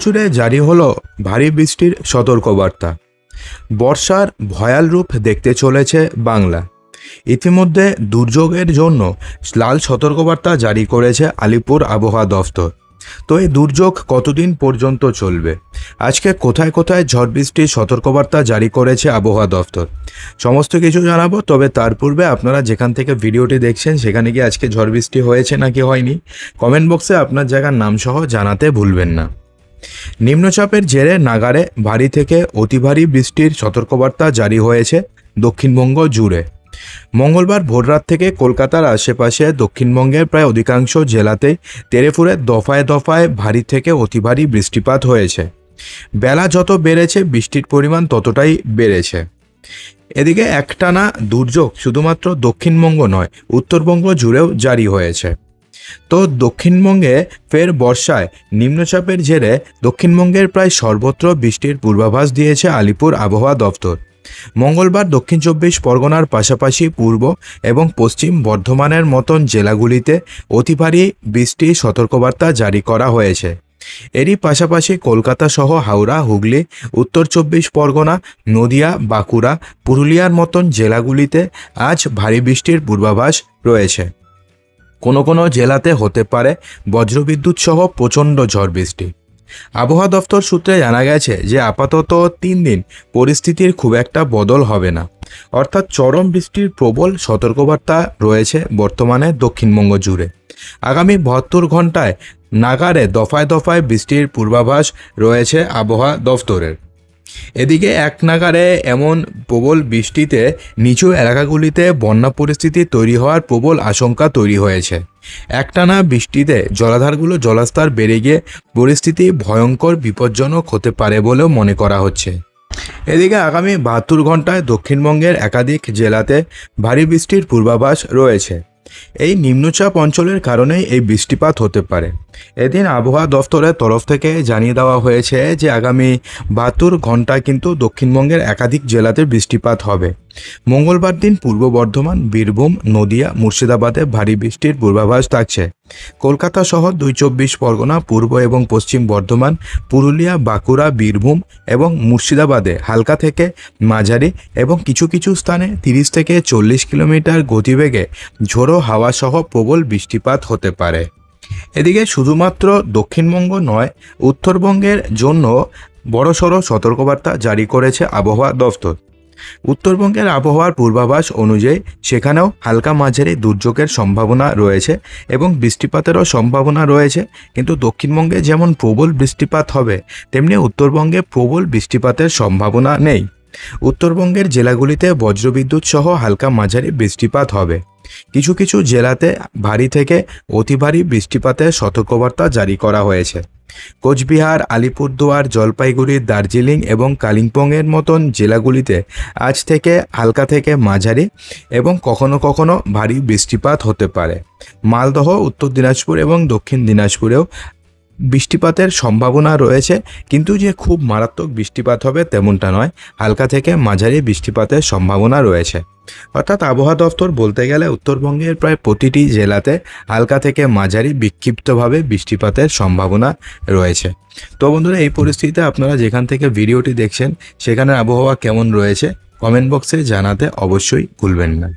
জুড়ে জারি হলো ভারী বৃষ্টির সতর্কবার্তা। বর্ষার ভয়াল রূপ দেখতে চলেছে বাংলা। ইতিমধ্যে দুর্যোগের জন্য লাল সতর্কবার্তা জারি করেছে আলিপুর আবহাওয়া দফতর। তো এই দুর্যোগ কতদিন পর্যন্ত চলবে, আজকে কোথায় কোথায় ঝড় বৃষ্টির সতর্কবার্তা জারি করেছে আবহাওয়া দফতর, সমস্ত কিছু জানাবো। তবে তার পূর্বে আপনারা যেখান থেকে ভিডিওটি দেখছেন সেখানে কি আজকে ঝড় বৃষ্টি হয়েছে নাকি হয়নি, কমেন্ট বক্সে আপনার জায়গার নাম সহ জানাতে ভুলবেন না। নিম্নচাপের জেরে নাগারে ভারী থেকে অতি ভারী বৃষ্টির সতর্কবার্তা জারি হয়েছে দক্ষিণবঙ্গ জুড়ে। মঙ্গলবার ভোররাত থেকে কলকাতার আশেপাশে দক্ষিণবঙ্গের প্রায় অধিকাংশ জেলাতেই তেড়েফুঁড়ে দফায় দফায় ভারী থেকে অতি ভারী বৃষ্টিপাত হয়েছে। বেলা যত বেড়েছে বৃষ্টির পরিমাণ ততটাই বেড়েছে। এদিকে একটানা দুর্যোগ শুধুমাত্র দক্ষিণবঙ্গ নয়, উত্তরবঙ্গ জুড়েও জারি হয়েছে। তো দক্ষিণবঙ্গে ফের বর্ষায় নিম্নচাপের জেরে দক্ষিণবঙ্গের প্রায় সর্বত্র বৃষ্টির পূর্বাভাস দিয়েছে আলিপুর আবহাওয়া দফতর। মঙ্গলবার দক্ষিণ ২৪ পরগনার পাশাপাশি পূর্ব এবং পশ্চিম বর্ধমানের মতন জেলাগুলিতে অতি ভারী বৃষ্টির সতর্কবার্তা জারি করা হয়েছে। এরই পাশাপাশি কলকাতা সহ হাওড়া, হুগলি, উত্তর ২৪ পরগনা, নদিয়া, বাঁকুড়া, পুরুলিয়ার মতন জেলাগুলিতে আজ ভারী বৃষ্টির পূর্বাভাস রয়েছে। কোনো কোনো জেলাতে হতে পারে বজ্রবিদ্যুৎ সহ প্রচণ্ড ঝড় বৃষ্টি। আবহাওয়া দফতর সূত্রে জানা গেছে যে আপাতত ৩ দিন পরিস্থিতির খুব একটা বদল হবে না, অর্থাৎ চরম বৃষ্টির প্রবল সতর্কবার্তা রয়েছে বর্তমানে দক্ষিণবঙ্গ জুড়ে। আগামী ৭২ ঘন্টায় নাগারে দফায় দফায় বৃষ্টির পূর্বাভাস রয়েছে আবহাওয়া দফতরের। এদিকে এক নাগারে এমন প্রবল বৃষ্টিতে নিচু এলাকাগুলিতে বন্যা পরিস্থিতি তৈরি হওয়ার প্রবল আশঙ্কা তৈরি হয়েছে। একটানা বৃষ্টিতে জলাধারগুলো জলস্তর বেড়ে গিয়ে পরিস্থিতি ভয়ঙ্কর বিপজ্জনক হতে পারে বলেও মনে করা হচ্ছে। এদিকে আগামী ৭২ ঘন্টায় দক্ষিণবঙ্গের একাধিক জেলাতে ভারী বৃষ্টির পূর্বাভাস রয়েছে। এই নিম্নচাপ অঞ্চলের কারণেই এই বৃষ্টিপাত হতে পারে। এদিন আবহাওয়া দফতরের তরফ থেকে জানিয়ে দেওয়া হয়েছে যে আগামী ৭২ ঘন্টায় কিন্তু দক্ষিণবঙ্গের একাধিক জেলাতে বৃষ্টিপাত হবে। মঙ্গলবার দিন পূর্ব বর্ধমান, বীরভূম, নদিয়া, মুর্শিদাবাদে ভারী বৃষ্টির পূর্বাভাস থাকছে। কলকাতা সহ ২৪ পরগনা, পূর্ব এবং পশ্চিম বর্ধমান, পুরুলিয়া, বাঁকুড়া, বীরভূম এবং মুর্শিদাবাদে হালকা থেকে মাঝারি এবং কিছু কিছু স্থানে ৩০ থেকে ৪০ কিলোমিটার গতিবেগে ঝোড়ো হাওয়া সহ প্রবল বৃষ্টিপাত হতে পারে। এদিকে শুধুমাত্র দক্ষিণবঙ্গ নয়, উত্তরবঙ্গের জন্য বড়সড় সতর্কবার্তা জারি করেছে আবহাওয়া দফতর। উত্তরবঙ্গের আবহাওয়ার পূর্বাভাস অনুযায়ী সেখানেও হালকা মাঝারি দুর্যোগের সম্ভাবনা রয়েছে এবং বৃষ্টিপাতেরও সম্ভাবনা রয়েছে। কিন্তু দক্ষিণবঙ্গে যেমন প্রবল বৃষ্টিপাত হবে, তেমনি উত্তরবঙ্গে প্রবল বৃষ্টিপাতের সম্ভাবনা নেই। উত্তরবঙ্গের জেলাগুলিতে বজ্রবিদ্যুৎ সহ হালকা মাঝারি বৃষ্টিপাত হবে। কিছু কিছু জেলাতে ভারী থেকে অতি ভারী বৃষ্টিপাতের সতর্কবার্তা জারি করা হয়েছে। কোচবিহার, আলিপুরদুয়ার, জলপাইগুড়ি, দার্জিলিং এবং কালিম্পংয়ের মতন জেলাগুলিতে আজ থেকে হালকা থেকে মাঝারি এবং কখনো কখনো ভারী বৃষ্টিপাত হতে পারে। মালদহ, উত্তর দিনাজপুর এবং দক্ষিণ দিনাজপুরেও বৃষ্টিপাতের সম্ভাবনা রয়েছে, কিন্তু যে খুব মারাত্মক বৃষ্টিপাত হবে তেমনটা নয়, হালকা থেকে মাঝারি বৃষ্টিপাতের সম্ভাবনা রয়েছে। অর্থাৎ আবহাওয়া দফতর বলতে গেলে উত্তরবঙ্গের প্রায় প্রতিটি জেলাতে হালকা থেকে মাঝারি বিক্ষিপ্তভাবে বৃষ্টিপাতের সম্ভাবনা রয়েছে। তো বন্ধুরা, এই পরিস্থিতিতে আপনারা যেখান থেকে ভিডিওটি দেখছেন সেখানে আবহাওয়া কেমন রয়েছে কমেন্ট বক্সে জানাতে অবশ্যই ভুলবেন না।